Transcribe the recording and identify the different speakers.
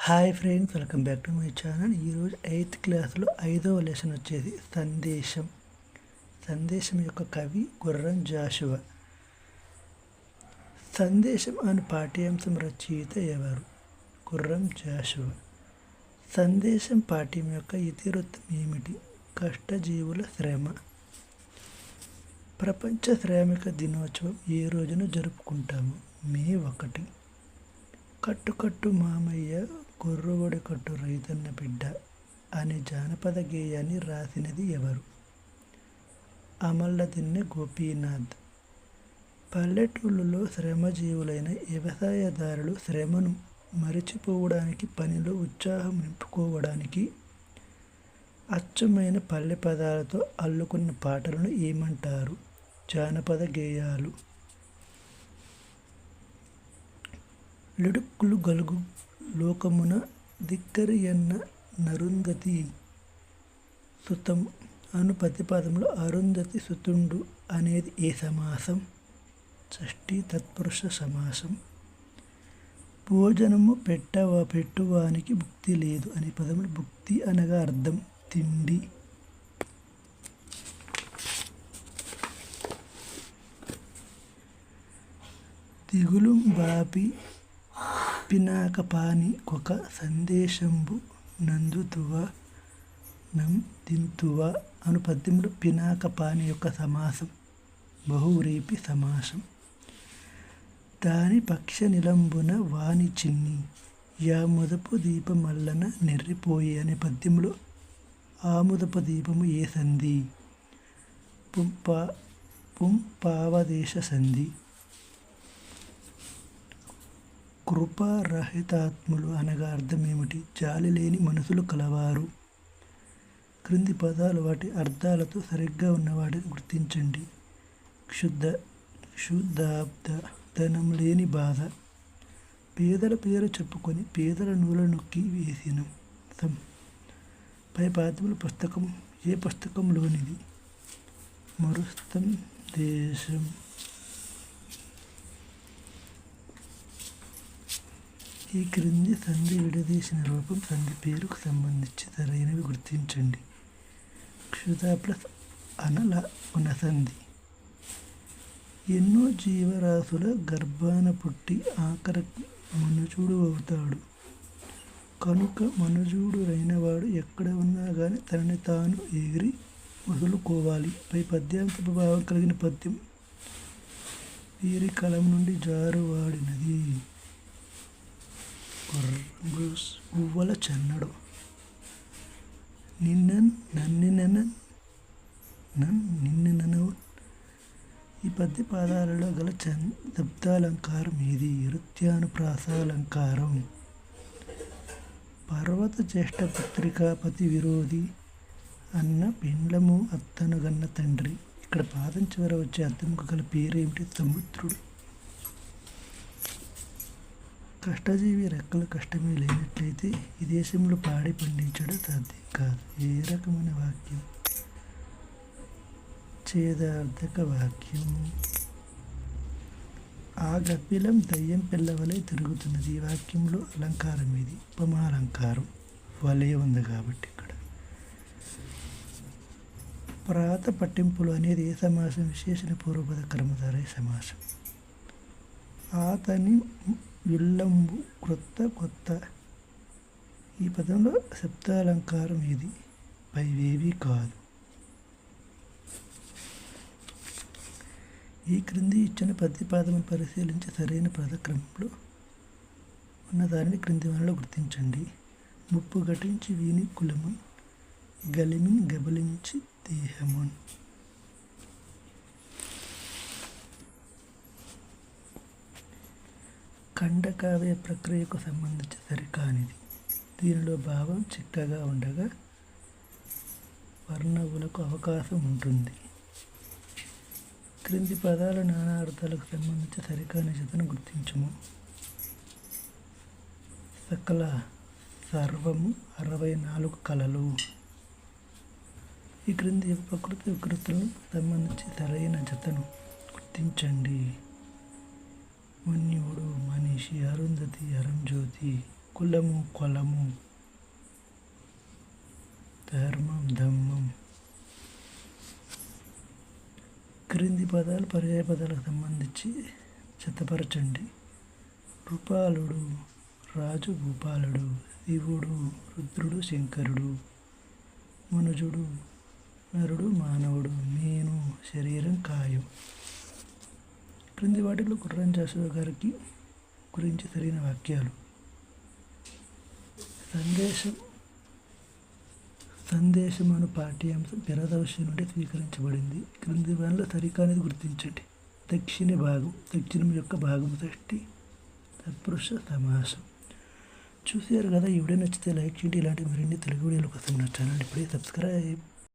Speaker 1: Hi friends, welcome back to my channel. ఈరోజు 8th క్లాస్లో 5వ లెసన్ వచ్చేది సందేశం. సందేశం యొక్క కవి గుర్రం జాషువా. సందేశం అను పాఠ్యాంశం రచయిత ఎవరు? గుర్రం జాషువా. సందేశం పాఠ్యం యొక్క ఇతివృత్తం ఏమిటి? కష్టజీవుల శ్రమ. ప్రపంచ శ్రామిక దినోత్సవం ఏ రోజున జరుపుకుంటాము? మే 1. కట్టు మామయ్య గొర్రువడి కట్టు రైతన్న బిడ్డ అనే జానపద గేయాన్ని రాసినది ఎవరు? అమల్లదిన్నె గోపీనాథ్. పల్లెటూళ్ళలో శ్రమజీవులైన వ్యవసాయదారులు శ్రమను మరిచిపోవడానికి, పనిలో ఉత్సాహం నింపుకోవడానికి అచ్చమైన పల్లె పదాలతో అల్లుకున్న పాటలను ఏమంటారు? జానపద గేయాలు. లిడుక్కులు గలుగు లోకమున ధిక్కరియన్న నరుంధతి సుతం అను ప్రతిపదంలో అరుంధతి సుతుండు అనేది ఏ సమాసం? షష్ఠీ తత్పురుష సమాసం. భోజనము పెట్టువానికి భుక్తి లేదు అనే పదంలో భుక్తి అనగా అర్థం తిండి. దిగులు బాపి పినాకపాని కొక సందేశంబు నందుతువా దింతువా అను పద్యంలో పినాకపాని యొక్క సమాసం బహువ్రీపి సమాసం. దాని పక్ష నిలంబున వాని చిన్ని యాముదపు దీపమల్లన నెర్రిపోయి అనే పద్యంలో ఆముదపు దీపము ఏ సంధి? పుంపావదేశ సంధి. కృపారహితాత్ములు అనగా అర్థం ఏమిటి? జాలి లేని మనసులు కలవారు. క్రింది పదాలు వాటి అర్థాలతో సరిగ్గా ఉన్నవాటిని గుర్తించండి. క్షుద్ధాబ్ద ధనం లేని బాధ. పేదల పేరు చెప్పుకొని పేదల నూల నొక్కి వేసిన పై పాదముల పుస్తకం ఏ పుస్తకంలోనిది? మరుస్తం దేశం. ఈ క్రింది సంధి విడదీసిన రూపం సంధి పేరుకు సంబంధించి సరైనవి గుర్తించండి. క్షుధ ప్లస్ అనల పునసంధి. ఎన్నో జీవరాశుల గర్భాన పుట్టి ఆఖరికి మనుజుడు అవుతాడు కనుక మనుజుడు అయినవాడు ఎక్కడ ఉన్నా కానీ తనని తాను ఎగిరి వదులుకోవాలి. పై పద్యాంశపు భావం కలిగిన పద్యం వీరి కలం నుండి జారువాడినది. గువ్వల చెన్నడు. నిన్నెనవు. ఈ పద్య పాదాలలో గల శబ్దాలంకారం ఏది? వృత్యానుప్రాసాలంకారం. పర్వత జ్యేష్ఠ పత్రికాపతి విరోధి అన్న పెండ్లము అత్తను గన్న తండ్రి. ఇక్కడ పాదం చివర వచ్చే అద్దముకు గల పేరేమిటి? సముద్రుడు. కష్టజీవి రెక్కల కష్టమే లేనట్లయితే ఈ దేశంలో పాడి పండించడం సాధ్యం కాదు. ఏ రకమైన వాక్యం? ఛేదార్థక వాక్యం. ఆ గబ్బిలం దయ్యం పిల్లవలే తిరుగుతున్నది. ఈ వాక్యంలో అలంకారం ఇది ఉపమాలంకారం. వలే ఉంది కాబట్టి ఇక్కడ. ప్రాత పట్టింపులు అనేది ఏ సమాసం? విశేషణ పూర్వపద కర్మధారయ సమాసం. ఆతని విల్లంబు కొత్త. ఈ పదంలో శబ్దాలంకారం ఇది పైవేవి కాదు. ఈ క్రింది ఇచ్చిన పద్యపాదమును పరిశీలించి సరైన పదక్రమంలో ఉన్నదానిని క్రింది వనలో గుర్తించండి. ముప్పు ఘటించి వీని కులమున్ గలిమిన్ గబలించి దేహమున్. ఖండకావ్య ప్రక్రియకు సంబంధించి సరికానిది. దీనిలో భావం చిక్కగా ఉండగా వర్ణవులకు అవకాశం ఉంటుంది. క్రింది పదాల నానా అర్థాలకు సంబంధించి సరికాని జతను గుర్తించము. సకల సర్వము 64 కళలు. ఈ క్రింది ప్రకృతి వికృతులకు సంబంధించి సరైన జతను గుర్తించండి. మన్యుడు, మనిషి, అరుంధతి, అరంజ్యోతి. కులము కొలము, ధర్మం ధమ్మం. క్రింది పదాలు పర్యాయ పదాలకు సంబంధించి జతపరచండి. కృపాలుడు, రాజు భూపాలుడు, శివుడు, రుద్రుడు, శంకరుడు, మనుజుడు, నరుడు, మానవుడు, నేను, శరీరం, కాయం. క్రింది వాటిలో గుర్రం జాషువా గారికి గురించి సరైన వాక్యాలు. సందేశం అను పాఠ్యాంశం పిరదవశి నుండి స్వీకరించబడింది. క్రింది వాటిలో సరికానిది గుర్తించండి. దక్షిణ భాగం, దక్షిణం యొక్క భాగం షష్ఠి, తత్పురుష సమాసం. చూసారు కదా, ఈ వీడియో నచ్చితే లైక్ చేయండి. ఇలాంటి మరిన్ని తెలుగు వీడియోల కోసం నా ఛానల్ ఇప్పుడే సబ్స్క్రైబ్.